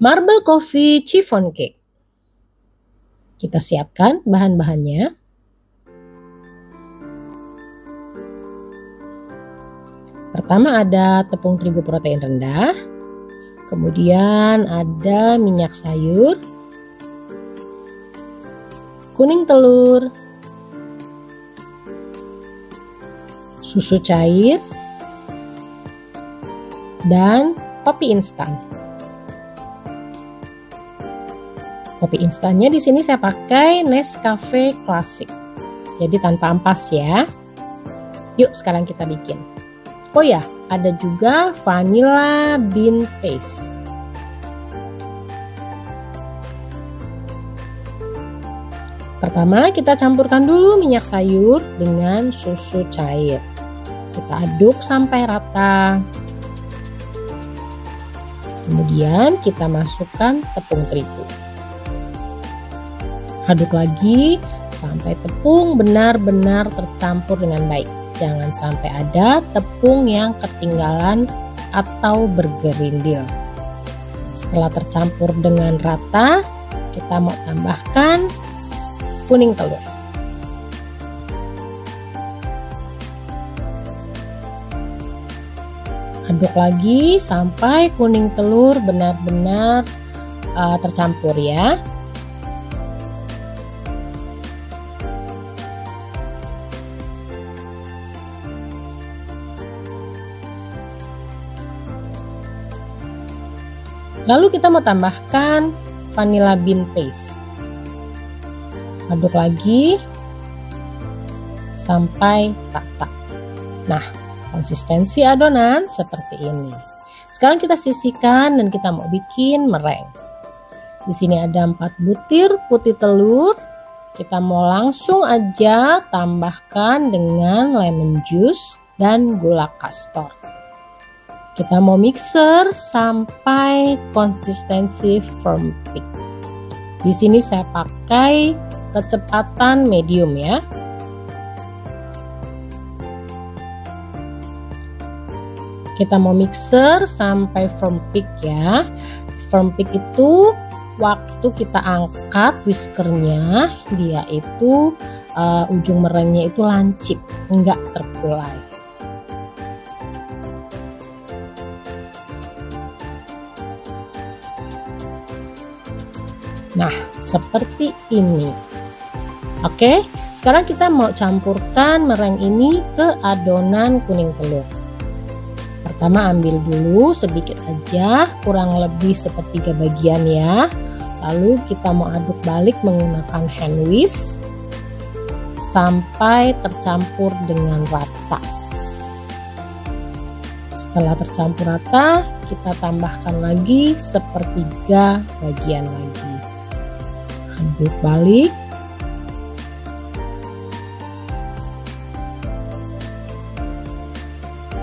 Marble Coffee Chiffon Cake. Kita siapkan bahan-bahannya. Pertama ada tepung terigu protein rendah, kemudian ada minyak sayur, kuning telur, susu cair, dan kopi instan. Kopi instannya di sini saya pakai Nescafe Classic, jadi tanpa ampas ya. Yuk sekarang kita bikin. Oh ya, ada juga vanilla bean paste. Pertama kita campurkan dulu minyak sayur dengan susu cair. Kita aduk sampai rata. Kemudian kita masukkan tepung terigu. Aduk lagi sampai tepung benar-benar tercampur dengan baik. Jangan sampai ada tepung yang ketinggalan atau bergerindil. Setelah tercampur dengan rata, kita mau tambahkan kuning telur. Aduk lagi sampai kuning telur benar-benar tercampur ya. Lalu kita mau tambahkan vanilla bean paste. Aduk lagi sampai rata. Nah, konsistensi adonan seperti ini. Sekarang kita sisihkan dan kita mau bikin meringue. Di sini ada 4 butir putih telur. Kita mau langsung aja tambahkan dengan lemon juice dan gula kastor. Kita mau mixer sampai konsistensi firm peak. Di sini saya pakai kecepatan medium ya. Kita mau mixer sampai firm peak ya. Firm peak itu waktu kita angkat whiskernya, dia itu ujung meringuenya itu lancip, enggak terkulai. Nah, seperti ini. Oke, sekarang kita mau campurkan meringue ini ke adonan kuning telur. Pertama ambil dulu sedikit aja, kurang lebih sepertiga bagian ya. Lalu kita mau aduk balik menggunakan hand whisk sampai tercampur dengan rata. Setelah tercampur rata, kita tambahkan lagi sepertiga bagian lagi. Aduk balik.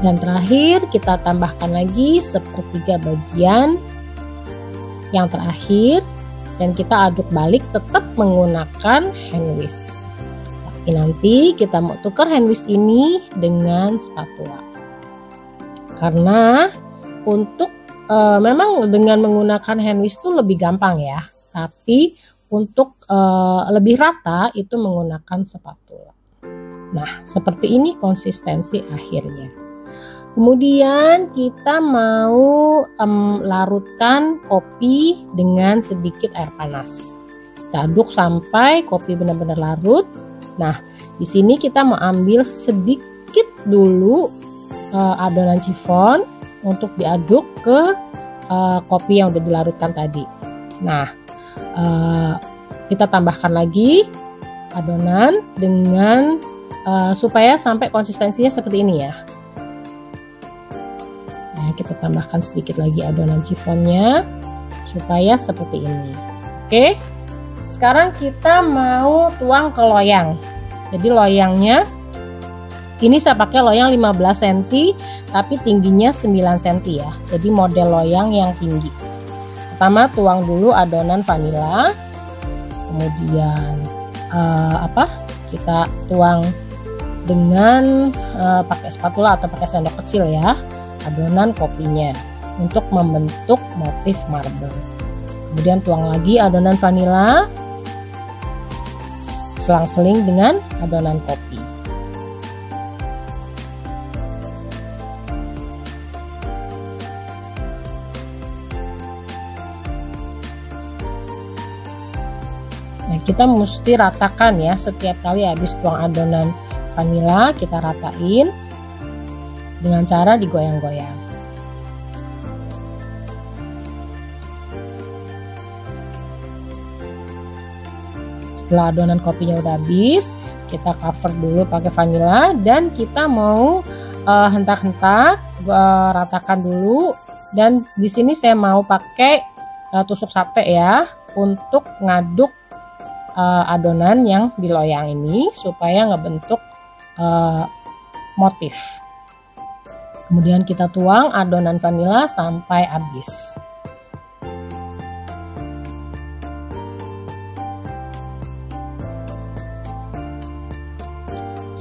Dan terakhir kita tambahkan lagi sepertiga bagian yang terakhir dan kita aduk balik tetap menggunakan hand whisk. Tapi nanti kita mau tukar hand whisk ini dengan spatula. Karena untuk memang dengan menggunakan hand whisk itu lebih gampang ya. Tapi untuk lebih rata itu menggunakan spatula. Nah, seperti ini konsistensi akhirnya. Kemudian kita mau larutkan kopi dengan sedikit air panas. Kita aduk sampai kopi benar-benar larut. Nah, di sini kita mau ambil sedikit dulu adonan chiffon untuk diaduk ke kopi yang udah dilarutkan tadi. Nah, kita tambahkan lagi adonan dengan supaya sampai konsistensinya seperti ini ya. Nah, kita tambahkan sedikit lagi adonan chiffonnya supaya seperti ini. Oke, sekarang kita mau tuang ke loyang. Jadi loyangnya ini saya pakai loyang 15 cm tapi tingginya 9 cm ya. Jadi model loyang yang tinggi. Pertama tuang dulu adonan vanila, kemudian kita tuang dengan pakai spatula atau pakai sendok kecil ya adonan kopinya untuk membentuk motif marble. Kemudian tuang lagi adonan vanila, selang-seling dengan adonan kopi. Nah, kita mesti ratakan ya, setiap kali habis tuang adonan vanila kita ratain dengan cara digoyang-goyang. Setelah adonan kopinya udah habis, kita cover dulu pakai vanila dan kita mau hentak-hentak, ratakan dulu. Dan di sini saya mau pakai tusuk sate ya untuk ngaduk adonan yang di loyang ini supaya ngebentuk motif. Kemudian kita tuang adonan vanila sampai habis.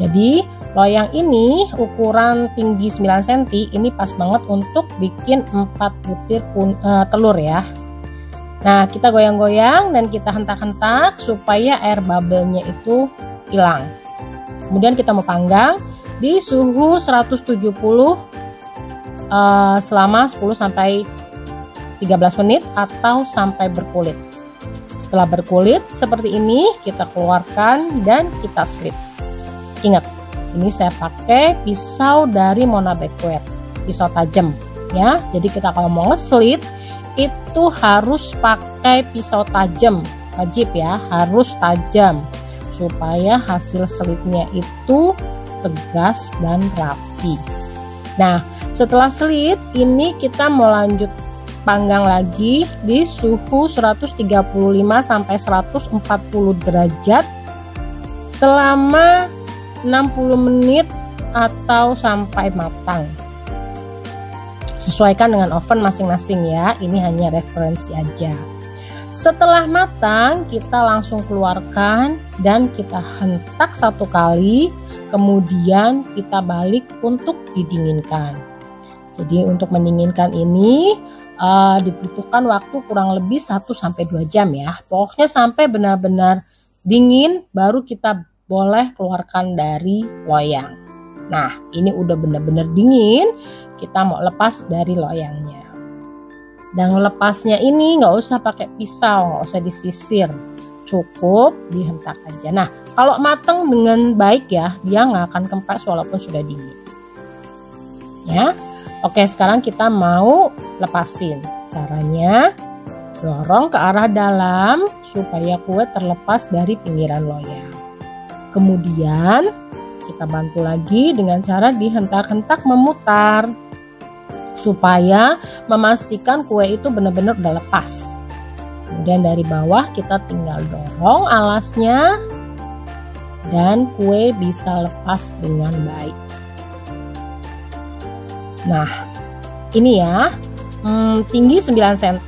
Jadi loyang ini ukuran tinggi 9 cm ini pas banget untuk bikin 4 butir telur ya. Nah, kita goyang-goyang dan kita hentak-hentak supaya air bubble-nya itu hilang. Kemudian kita mau panggang di suhu 170 selama 10 sampai 13 menit atau sampai berkulit. Setelah berkulit seperti ini, kita keluarkan dan kita slit. Ingat, ini saya pakai pisau dari Mona Bakeware, pisau tajam ya. Jadi kita kalau mau nge-slit itu harus pakai pisau tajam, wajib ya, harus tajam supaya hasil slitnya itu tegas dan rapi. Nah, setelah slit ini kita mau lanjut panggang lagi di suhu 135 sampai 140 derajat selama 60 menit atau sampai matang. Sesuaikan dengan oven masing-masing ya, ini hanya referensi aja. Setelah matang, kita langsung keluarkan dan kita hentak 1 kali, kemudian kita balik untuk didinginkan. Jadi untuk mendinginkan ini dibutuhkan waktu kurang lebih 1-2 jam ya. Pokoknya sampai benar-benar dingin baru kita boleh keluarkan dari loyang. Nah, ini udah benar-benar dingin, kita mau lepas dari loyangnya. Dan lepasnya ini nggak usah pakai pisau, nggak usah disisir, cukup dihentak aja. Nah, kalau matang dengan baik ya, dia nggak akan kempes walaupun sudah dingin. Ya, oke, sekarang kita mau lepasin. Caranya dorong ke arah dalam supaya kue terlepas dari pinggiran loyang. Kemudian kita bantu lagi dengan cara dihentak-hentak memutar supaya memastikan kue itu benar-benar udah lepas. Kemudian dari bawah kita tinggal dorong alasnya dan kue bisa lepas dengan baik. Nah, ini ya, tinggi 9 cm.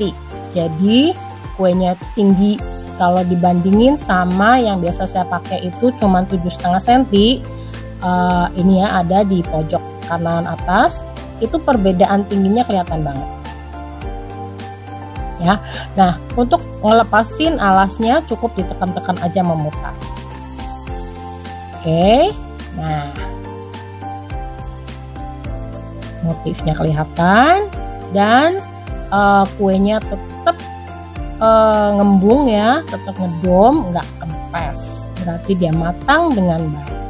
Jadi kuenya tinggi. Kalau dibandingin sama yang biasa saya pakai itu cuma 7,5 cm, ini ya ada di pojok kanan atas, itu perbedaan tingginya kelihatan banget. Ya, nah untuk ngelepasin alasnya cukup ditekan-tekan aja memutar. Oke, nah motifnya kelihatan dan kuenya tetap ngembung ya, tetap ngedom, nggak kempes. Berarti dia matang dengan baik.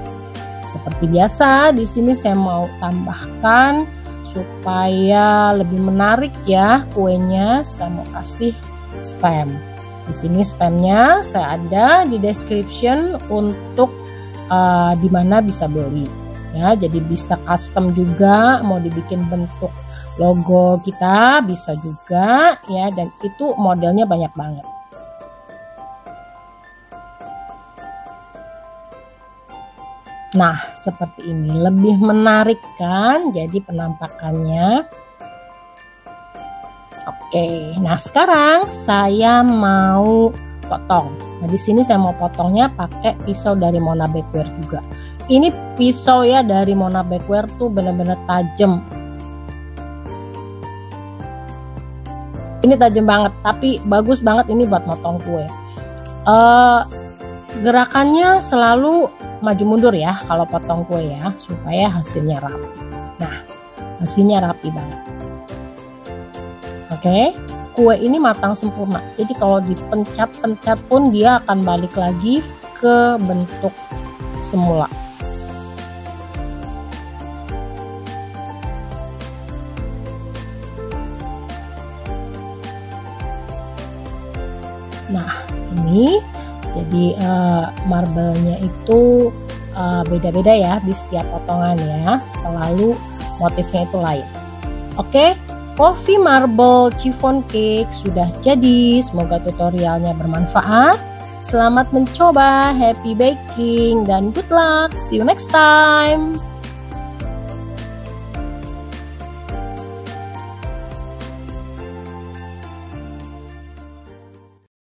Seperti biasa, di sini saya mau tambahkan supaya lebih menarik ya kuenya. Saya mau kasih stem. Di sini stemnya saya ada di description untuk di mana bisa beli. Ya, jadi bisa custom juga, mau dibikin bentuk logo kita bisa juga ya, dan itu modelnya banyak banget. Nah, seperti ini lebih menarik kan jadi penampakannya. Oke, nah sekarang saya mau potong. Nah, di sini saya mau potongnya pakai pisau dari Mona Bakeware juga. Ini pisau ya dari Mona Bakeware tuh benar-benar tajam. Ini tajam banget, tapi bagus banget ini buat motong kue. Gerakannya selalu maju mundur ya kalau potong kue ya, supaya hasilnya rapi. Nah, hasilnya rapi banget. Oke, kue ini matang sempurna. Jadi kalau dipencet-pencet pun dia akan balik lagi ke bentuk semula. Nah, ini jadi marble-nya itu beda-beda ya di setiap potongan ya, selalu motifnya itu lain. Oke, coffee marble chiffon cake sudah jadi. Semoga tutorialnya bermanfaat. Selamat mencoba, happy baking dan good luck. See you next time.